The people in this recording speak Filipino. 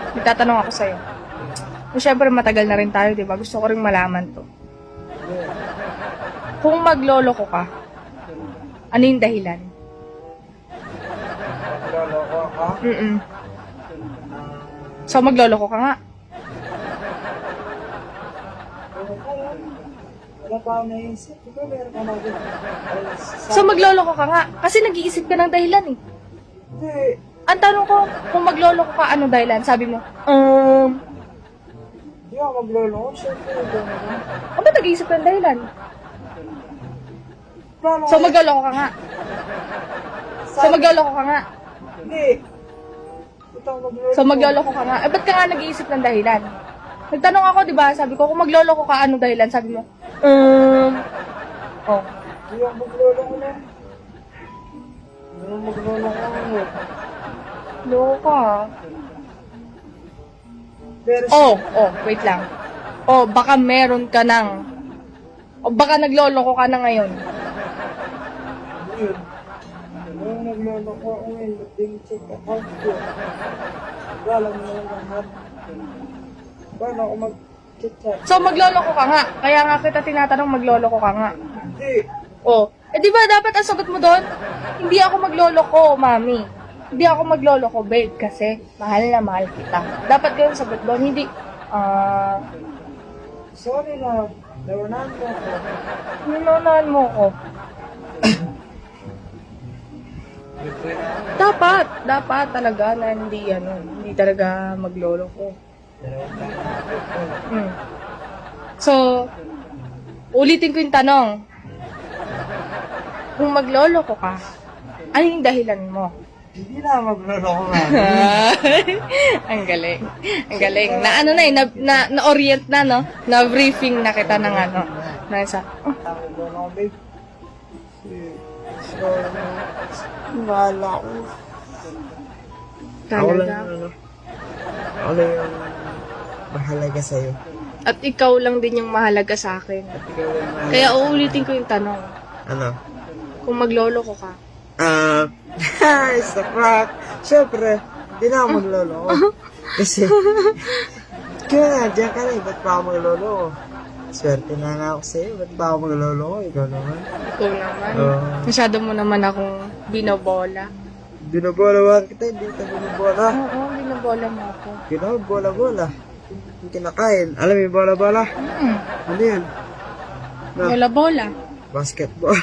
May tatanong ako sa'yo. Siyempre, matagal na rin tayo, di ba? Gusto ko rin malaman to. Kung magloloko ka, ano yung dahilan? Magloloko ka? So, magloloko ka nga. Wala pa ako naisip. Ikaw meron ka natin. So, magloloko ka nga. Kasi nag-iisip ka ng dahilan eh. Hindi. Ang tanong ko, kung magloloko ka, ano dahilan? Sabi mo, Hindi ako magloloko. Siyempre, gano'n. ba't nag-iisip ka ng dahilan? Plano So, magloloko ka nga. So, magloloko ka nga. Hindi. Ito ako magloloko. So, magloloko ka nga. Ba't ka nga nag-iisip ng dahilan? Nagtanong ako, di ba? Sabi ko, kung magloloko ka, ano dahilan? Sabi mo, oh. Hindi ako magloloko na. Hindi ako magloloko na. Loko ka. Pero Wait lang. Baka meron ka ng, baka nagloloko ka na ngayon. yun. Nung nagloloko ako ngayon, dating check account ko. Galang mo lang lahat. Paano ako mag-chat? So, magloloko ka nga. Kaya nga kita tinatanong, magloloko ka nga. Hindi. Di ba dapat ang sagot mo doon? Hindi ako magloloko, mami. Hindi ako magloloko, babe, kasi mahal na mahal kita. Dapat ganun sagot doon, hindi, Sorry na. Nawanan mo ako. ninunahan mo ko. Dapat talaga na hindi talaga magloloko. So, ulitin ko yung tanong. Kung magloloko ka, ano yung dahilan mo? Hindi na magloloko na. Ang galing. Ang galing. Na-orient na, no? Na-briefing na kita ng nasa, Magloloko, babe. Sorry. Wala ko. Ako lang talaga. yung ako lang yung mahalaga sa'yo. At ikaw lang din yung mahalaga sa akin. At ikaw lang yung mahalaga. Kaya uulitin ko yung tanong. Ano? Kung magloloko ka, It's a prank. Siyempre, di na ako magloloko. Kasi, kaya diyan ka na eh, ba't pa ako magloloko? Swerte na nga ako sa'yo, ba't pa ako magloloko? Ikaw naman. ikaw naman. Oo. Masyado mo naman akong binobola. Binabola kita, hindi kita binabola. Oo, binobola mo ako. Bola-bola. Yung kinakain. Alam mo yung bola-bola? Ano yan? Na, Bola-bola. basketball.